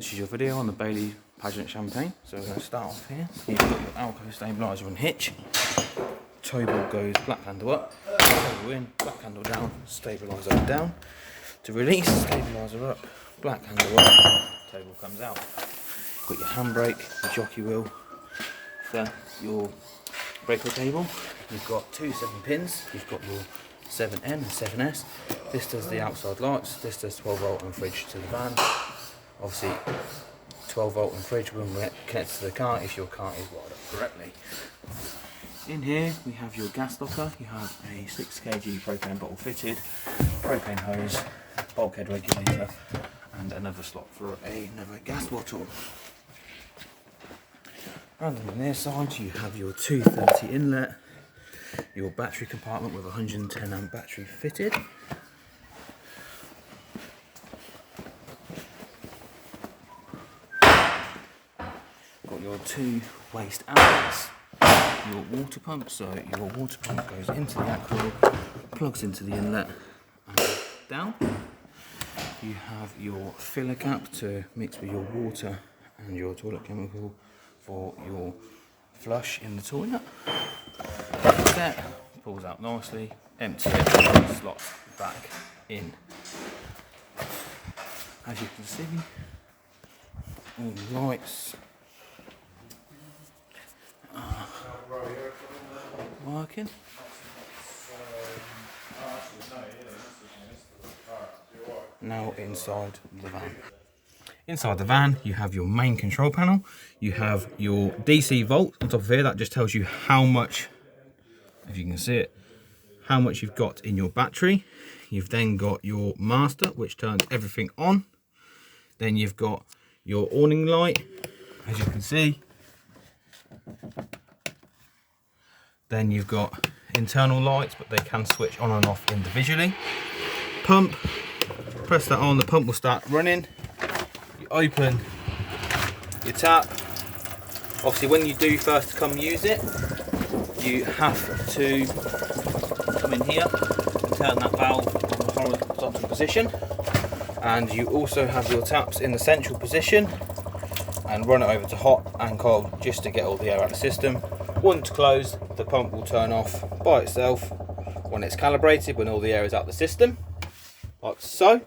This is your video on the Bailey Pageant champagne. So we're going to start off here. You've got your alcohol stabiliser and hitch. Toe ball goes black handle up, toe ball in, black handle down, stabiliser down. To release, stabiliser up, black handle up, toe ball comes out. Got your handbrake, your jockey wheel for your breaker cable. You've got two 7-pins. You've got your 7N and 7S. This does the outside lights. This does 12 volt and fridge to the van. Obviously 12 volt and fridge when we're connected to the car if your car is wired up correctly. In here we have your gas locker. You have a 6 kg propane bottle fitted, propane hose, bulkhead regulator and another slot for another gas bottle. And on the near side you have your 230 inlet, your battery compartment with a 110 amp battery fitted. Got your 2 waste outlets, your water pump, so your water pump goes into the aqua, plugs into the inlet and down. You have your filler cap to mix with your water and your toilet chemical for your flush in the toilet. Set, pulls out nicely, empty it, slots back in. As you can see, all the lights are working. Now inside the van. Inside the van you have your main control panel, you have your DC volt on top of here. That just tells you how much, if you can see it, how much you've got in your battery. You've then got your master which turns everything on. Then you've got your awning light, as you can see. Then you've got internal lights, but they can switch on and off individually. Pump, press that on, the pump will start running. You open your tap. Obviously when you do first come use it, you have to come in here and turn that valve on the horizontal position. And you also have your taps in the central position and run it over to hot and cold just to get all the air out of the system. Once closed, the pump will turn off by itself when it's calibrated, when all the air is out of the system, like so.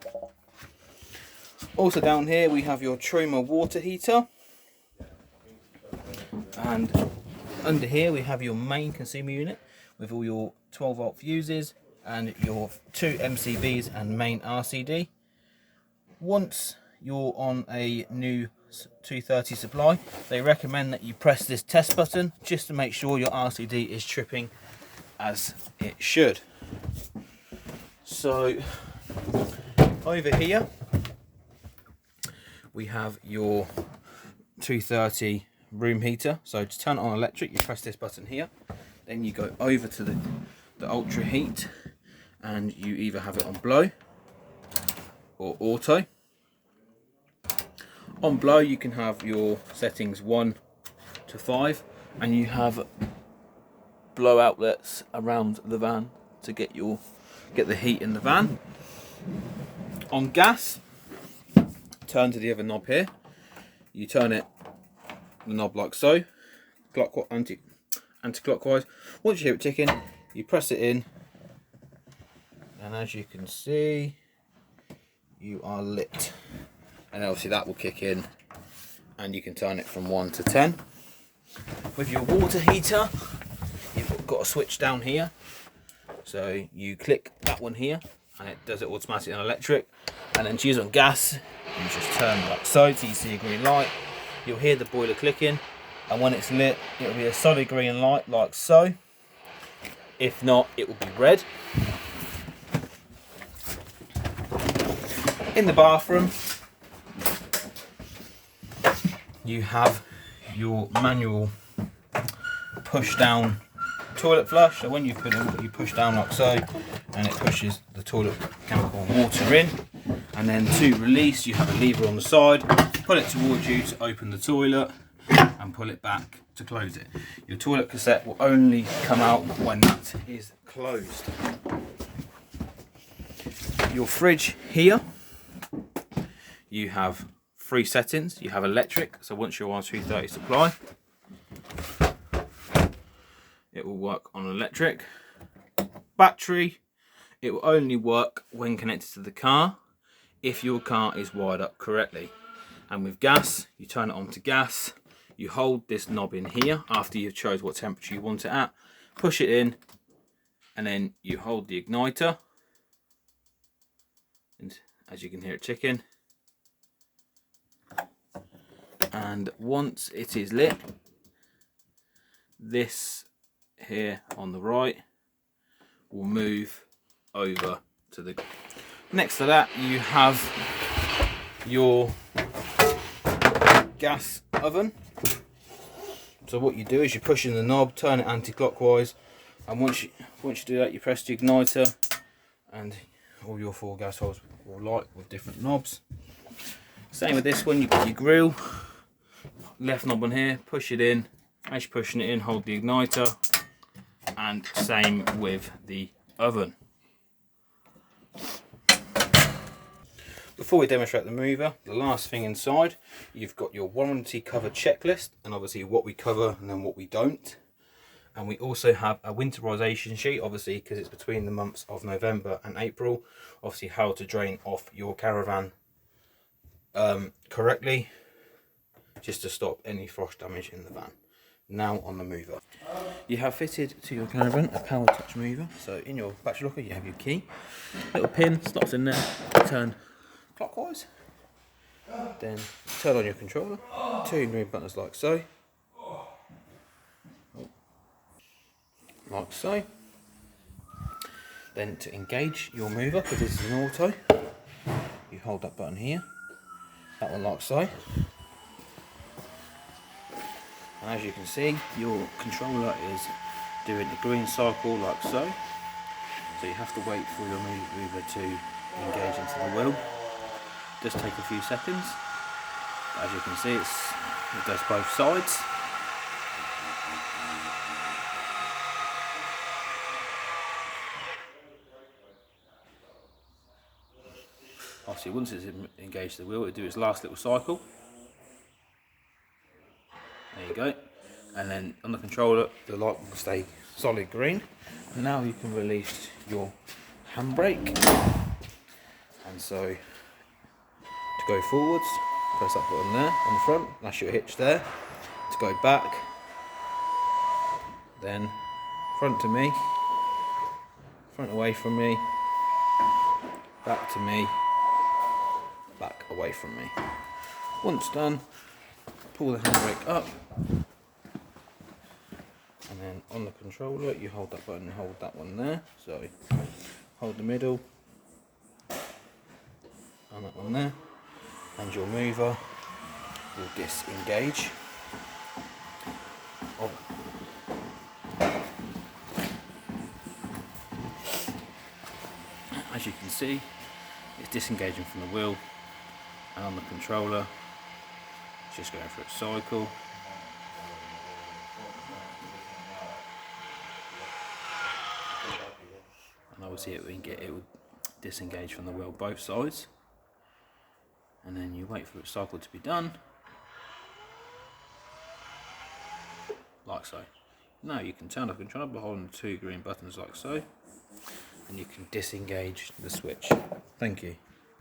Also down here we have your Truma water heater, and under here we have your main consumer unit with all your 12 volt fuses and your 2 MCBs and main RCD. Once you're on a new 230 supply, they recommend that you press this test button just to make sure your RCD is tripping as it should. So over here we have your 230 room heater. So to turn it on electric, you press this button here, then you go over to the ultra heat and you either have it on blow or auto. On blow you can have your settings 1 to 5 and you have blow outlets around the van to get the heat in the van. On gas, turn to the other knob here. You turn it, the knob like so, anti-clockwise. Once you hear it ticking, you press it in, and as you can see, you are lit. And obviously that will kick in, and you can turn it from 1 to 10. With your water heater, you've got a switch down here. So you click that one here, and it does it automatically on electric. And then to use on gas, you just turn like so till you see a green light. You'll hear the boiler clicking, and when it's lit, it'll be a solid green light like so. If not, it will be red. In the bathroom, you have your manual push down toilet flush. So when you put it, you push down like so, and it pushes the toilet chemical water in. And then to release, you have a lever on the side, pull it towards you to open the toilet and pull it back to close it. Your toilet cassette will only come out when that is closed. Your fridge here, you have three settings. You have electric, so once you're on 230 supply, it will work on electric. Battery, it will only work when connected to the car if your car is wired up correctly. And with gas, you turn it on to gas, you hold this knob in here after you've chose what temperature you want it at, push it in, and then you hold the igniter, and as you can hear it ticking, and once it is lit, this here on the right will move over to the next to that. You have your gas oven. So what you do is you push in the knob, turn it anti-clockwise, and once you do that, you press the igniter, and all your 4 gas holes will light with different knobs. Same with this one. You've got your grill, left knob on here, push it in. As you're pushing it in, hold the igniter, and same with the oven. Before we demonstrate the mover, the last thing inside, you've got your warranty cover checklist, and obviously what we cover and then what we don't. And we also have a winterization sheet, obviously because it's between the months of November and April, obviously how to drain off your caravan correctly, just to stop any frost damage in the van. Now on the mover. You have fitted to your caravan a power touch mover. So in your battery locker you have your key, little pin slots in there, turn clockwise, then turn on your controller, 2 green buttons like so, like so. Then to engage your mover, because this is an auto, you hold that button here, that one like so. And as you can see, your controller is doing the green cycle like so. So you have to wait for your mover to engage into the wheel. It does take a few seconds. As you can see, it does both sides. Obviously, once it's engaged the wheel, it'll do its last little cycle. There you go. And then on the controller, the light will stay solid green. Now you can release your handbrake. And so, to go forwards, press that button there on the front, that's your hitch there. To go back, then front to me, front away from me, back to me, back away from me. Once done, pull the handbrake up, and then on the controller you hold that button and hold that one there. So hold the middle and that one there, and your mover will disengage. Oh. As you can see, it's disengaging from the wheel, and on the controller it's just going through its cycle. And obviously it will disengage from the wheel both sides, and then you wait for its cycle to be done, like so. Now you can turn off the controller by holding the 2 green buttons like so, and you can disengage the switch. Thank you.